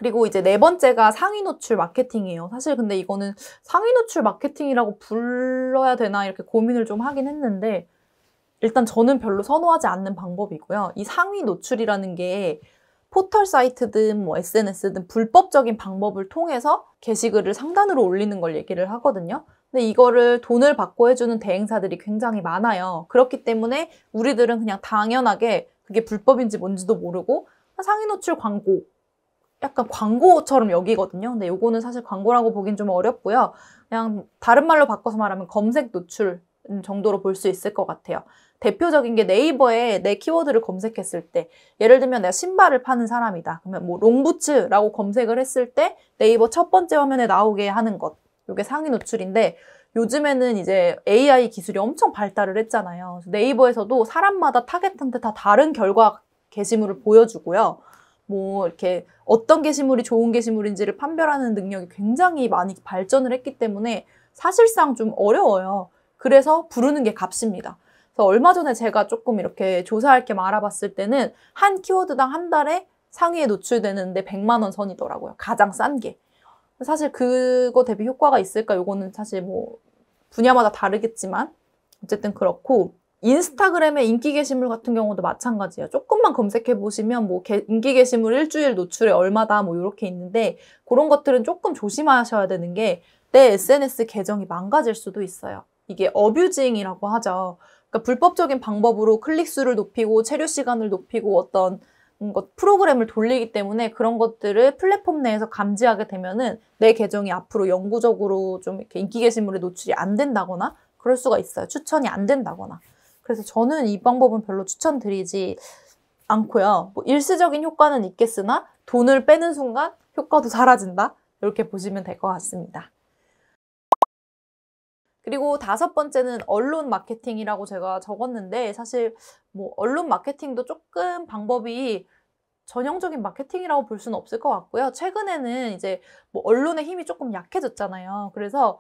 그리고 이제 네 번째가 상위 노출 마케팅이에요. 사실 근데 이거는 상위 노출 마케팅이라고 불러야 되나 이렇게 고민을 좀 하긴 했는데 일단 저는 별로 선호하지 않는 방법이고요. 이 상위 노출이라는 게 포털 사이트든 뭐 SNS든 불법적인 방법을 통해서 게시글을 상단으로 올리는 걸 얘기를 하거든요. 근데 이거를 돈을 받고 해주는 대행사들이 굉장히 많아요. 그렇기 때문에 우리들은 그냥 당연하게 그게 불법인지 뭔지도 모르고 상위 노출 광고, 약간 광고처럼 여기거든요. 근데 요거는 사실 광고라고 보긴 좀 어렵고요. 그냥 다른 말로 바꿔서 말하면 검색 노출 정도로 볼 수 있을 것 같아요. 대표적인 게 네이버에 내 키워드를 검색했을 때, 예를 들면 내가 신발을 파는 사람이다. 그러면 뭐 롱부츠라고 검색을 했을 때 네이버 첫 번째 화면에 나오게 하는 것. 요게 상위 노출인데 요즘에는 이제 AI 기술이 엄청 발달을 했잖아요. 네이버에서도 사람마다 타겟한테 다 다른 결과 게시물을 보여주고요. 뭐 이렇게 어떤 게시물이 좋은 게시물인지를 판별하는 능력이 굉장히 많이 발전을 했기 때문에 사실상 좀 어려워요. 그래서 부르는 게 값입니다. 그래서 얼마 전에 제가 조금 이렇게 조사할 겸 알아봤을 때는 한 키워드당 한 달에 상위에 노출되는데 100만 원 선이더라고요. 가장 싼 게. 사실 그거 대비 효과가 있을까? 요거는 사실 뭐 분야마다 다르겠지만 어쨌든 그렇고 인스타그램의 인기 게시물 같은 경우도 마찬가지예요. 조금만 검색해 보시면 뭐 인기 게시물 일주일 노출에 얼마다 뭐 이렇게 있는데 그런 것들은 조금 조심하셔야 되는 게 내 SNS 계정이 망가질 수도 있어요. 이게 어뷰징이라고 하죠. 그러니까 불법적인 방법으로 클릭수를 높이고 체류 시간을 높이고 어떤 프로그램을 돌리기 때문에 그런 것들을 플랫폼 내에서 감지하게 되면은 내 계정이 앞으로 영구적으로 좀 이렇게 인기 게시물에 노출이 안 된다거나 그럴 수가 있어요. 추천이 안 된다거나. 그래서 저는 이 방법은 별로 추천드리지 않고요. 뭐 일시적인 효과는 있겠으나 돈을 빼는 순간 효과도 사라진다. 이렇게 보시면 될 것 같습니다. 그리고 다섯 번째는 언론 마케팅이라고 제가 적었는데 사실 뭐 언론 마케팅도 조금 방법이 전형적인 마케팅이라고 볼 수는 없을 것 같고요. 최근에는 이제 뭐 언론의 힘이 조금 약해졌잖아요. 그래서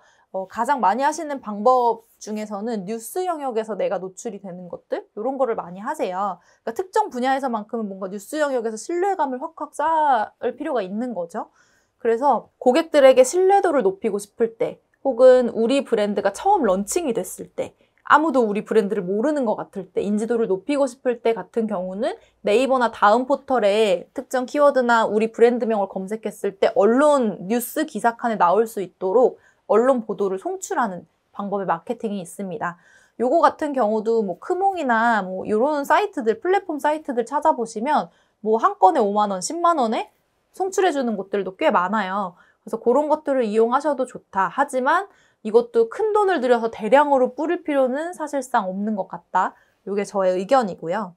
가장 많이 하시는 방법 중에서는 뉴스 영역에서 내가 노출이 되는 것들 이런 거를 많이 하세요. 그러니까 특정 분야에서만큼은 뭔가 뉴스 영역에서 신뢰감을 확확 쌓을 필요가 있는 거죠. 그래서 고객들에게 신뢰도를 높이고 싶을 때 혹은 우리 브랜드가 처음 런칭이 됐을 때 아무도 우리 브랜드를 모르는 것 같을 때 인지도를 높이고 싶을 때 같은 경우는 네이버나 다음 포털에 특정 키워드나 우리 브랜드명을 검색했을 때 언론 뉴스 기사칸에 나올 수 있도록 언론 보도를 송출하는 방법의 마케팅이 있습니다. 요거 같은 경우도 뭐 크몽이나 뭐 이런 사이트들, 플랫폼 사이트들 찾아보시면 뭐 한 건에 5만 원, 10만 원에 송출해주는 곳들도 꽤 많아요. 그래서 그런 것들을 이용하셔도 좋다. 하지만 이것도 큰 돈을 들여서 대량으로 뿌릴 필요는 사실상 없는 것 같다. 이게 저의 의견이고요.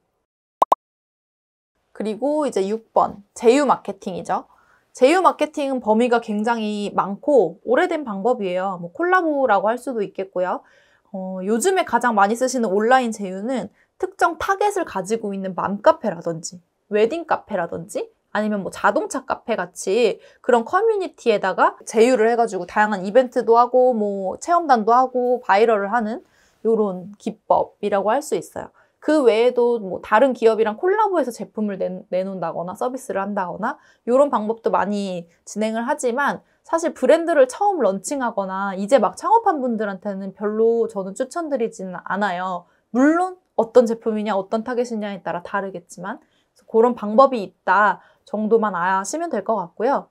그리고 이제 6번, 제휴 마케팅이죠. 제휴 마케팅은 범위가 굉장히 많고 오래된 방법이에요. 뭐 콜라보라고 할 수도 있겠고요. 요즘에 가장 많이 쓰시는 온라인 제휴는 특정 타겟을 가지고 있는 맘카페라든지 웨딩 카페라든지 아니면 뭐 자동차 카페 같이 그런 커뮤니티에다가 제휴를 해가지고 다양한 이벤트도 하고 뭐 체험단도 하고 바이럴을 하는 요런 기법이라고 할 수 있어요. 그 외에도 뭐 다른 기업이랑 콜라보해서 제품을 내놓는다거나 서비스를 한다거나 이런 방법도 많이 진행을 하지만 사실 브랜드를 처음 런칭하거나 이제 막 창업한 분들한테는 별로 저는 추천드리지는 않아요. 물론 어떤 제품이냐 어떤 타겟이냐에 따라 다르겠지만 그런 방법이 있다 정도만 아시면 될 것 같고요.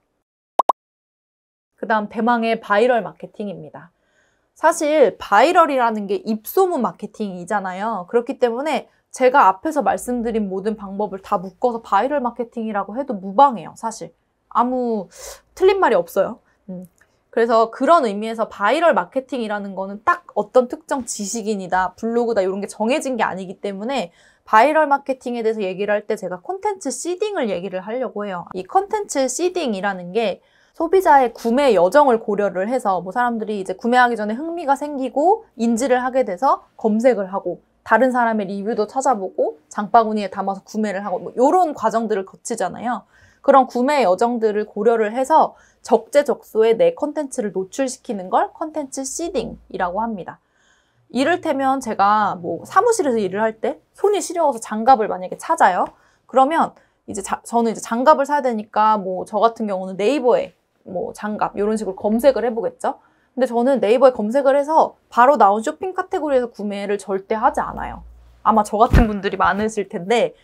그 다음 대망의 바이럴 마케팅입니다. 사실 바이럴이라는 게 입소문 마케팅이잖아요. 그렇기 때문에 제가 앞에서 말씀드린 모든 방법을 다 묶어서 바이럴 마케팅이라고 해도 무방해요. 사실 아무 틀린 말이 없어요. 그래서 그런 의미에서 바이럴 마케팅이라는 거는 딱 어떤 특정 지식인이다, 블로그다 이런 게 정해진 게 아니기 때문에 바이럴 마케팅에 대해서 얘기를 할 때 제가 콘텐츠 시딩을 얘기를 하려고 해요. 이 콘텐츠 시딩이라는 게 소비자의 구매 여정을 고려를 해서 뭐 사람들이 이제 구매하기 전에 흥미가 생기고 인지를 하게 돼서 검색을 하고 다른 사람의 리뷰도 찾아보고 장바구니에 담아서 구매를 하고 뭐 이런 과정들을 거치잖아요. 그런 구매 여정들을 고려를 해서 적재적소에 내 콘텐츠를 노출시키는 걸 콘텐츠 시딩이라고 합니다. 이를테면 제가 뭐 사무실에서 일을 할 때 손이 시려워서 장갑을 만약에 찾아요. 그러면 이제 저는 이제 장갑을 사야 되니까 뭐 저 같은 경우는 네이버에 뭐 장갑 이런 식으로 검색을 해보겠죠. 근데 저는 네이버에 검색을 해서 바로 나온 쇼핑 카테고리에서 구매를 절대 하지 않아요. 아마 저 같은 분들이 많으실 텐데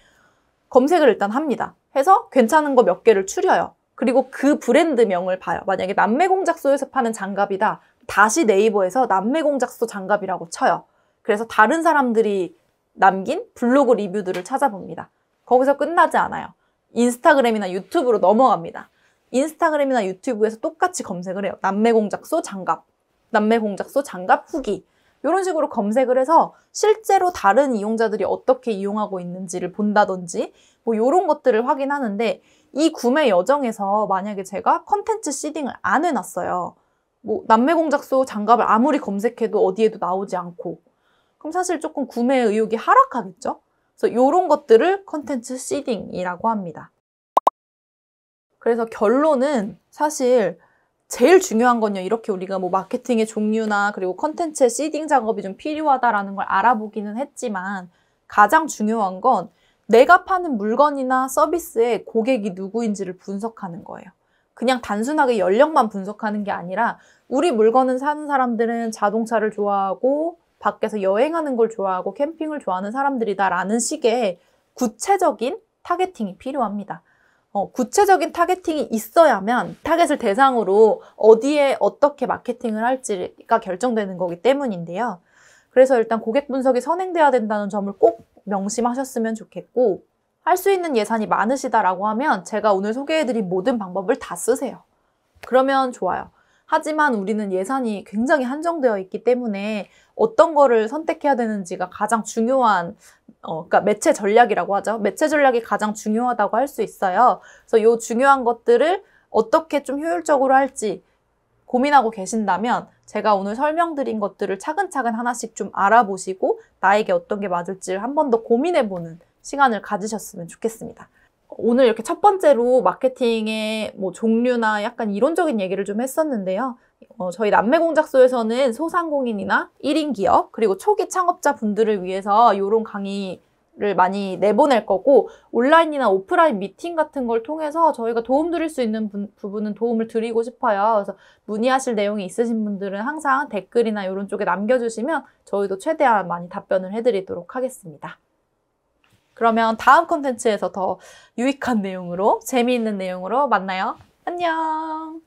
검색을 일단 합니다. 해서 괜찮은 거 몇 개를 추려요. 그리고 그 브랜드명을 봐요. 만약에 남매공작소에서 파는 장갑이다. 다시 네이버에서 남매공작소 장갑이라고 쳐요. 그래서 다른 사람들이 남긴 블로그 리뷰들을 찾아봅니다. 거기서 끝나지 않아요. 인스타그램이나 유튜브로 넘어갑니다. 인스타그램이나 유튜브에서 똑같이 검색을 해요. 남매공작소 장갑, 남매공작소 장갑 후기. 이런 식으로 검색을 해서 실제로 다른 이용자들이 어떻게 이용하고 있는지를 본다든지 뭐 이런 것들을 확인하는데 이 구매 여정에서 만약에 제가 컨텐츠 시딩을 안 해놨어요. 뭐 남매공작소 장갑을 아무리 검색해도 어디에도 나오지 않고 그럼 사실 조금 구매 의욕이 하락하겠죠? 그래서 이런 것들을 컨텐츠 시딩이라고 합니다. 그래서 결론은 사실 제일 중요한 건요. 이렇게 우리가 뭐 마케팅의 종류나 그리고 컨텐츠의 시딩 작업이 좀 필요하다라는 걸 알아보기는 했지만 가장 중요한 건 내가 파는 물건이나 서비스의 고객이 누구인지를 분석하는 거예요. 그냥 단순하게 연령만 분석하는 게 아니라 우리 물건을 사는 사람들은 자동차를 좋아하고 밖에서 여행하는 걸 좋아하고 캠핑을 좋아하는 사람들이다라는 식의 구체적인 타겟팅이 필요합니다. 구체적인 타겟팅이 있어야만 타겟을 대상으로 어디에 어떻게 마케팅을 할지가 결정되는 거기 때문인데요. 그래서 일단 고객 분석이 선행돼야 된다는 점을 꼭 명심하셨으면 좋겠고 할 수 있는 예산이 많으시다라고 하면 제가 오늘 소개해드린 모든 방법을 다 쓰세요. 그러면 좋아요. 하지만 우리는 예산이 굉장히 한정되어 있기 때문에 어떤 거를 선택해야 되는지가 가장 중요한 그러니까 매체 전략이라고 하죠. 매체 전략이 가장 중요하다고 할 수 있어요. 그래서 이 중요한 것들을 어떻게 좀 효율적으로 할지 고민하고 계신다면 제가 오늘 설명드린 것들을 차근차근 하나씩 좀 알아보시고 나에게 어떤 게 맞을지를 한 번 더 고민해보는 시간을 가지셨으면 좋겠습니다. 오늘 이렇게 첫 번째로 마케팅의 뭐 종류나 약간 이론적인 얘기를 좀 했었는데요. 저희 남매공작소에서는 소상공인이나 1인 기업 그리고 초기 창업자 분들을 위해서 이런 강의를 많이 내보낼 거고 온라인이나 오프라인 미팅 같은 걸 통해서 저희가 도움 드릴 수 있는 부분은 도움을 드리고 싶어요. 그래서 문의하실 내용이 있으신 분들은 항상 댓글이나 이런 쪽에 남겨주시면 저희도 최대한 많이 답변을 해드리도록 하겠습니다. 그러면 다음 콘텐츠에서 더 유익한 내용으로 재미있는 내용으로 만나요. 안녕!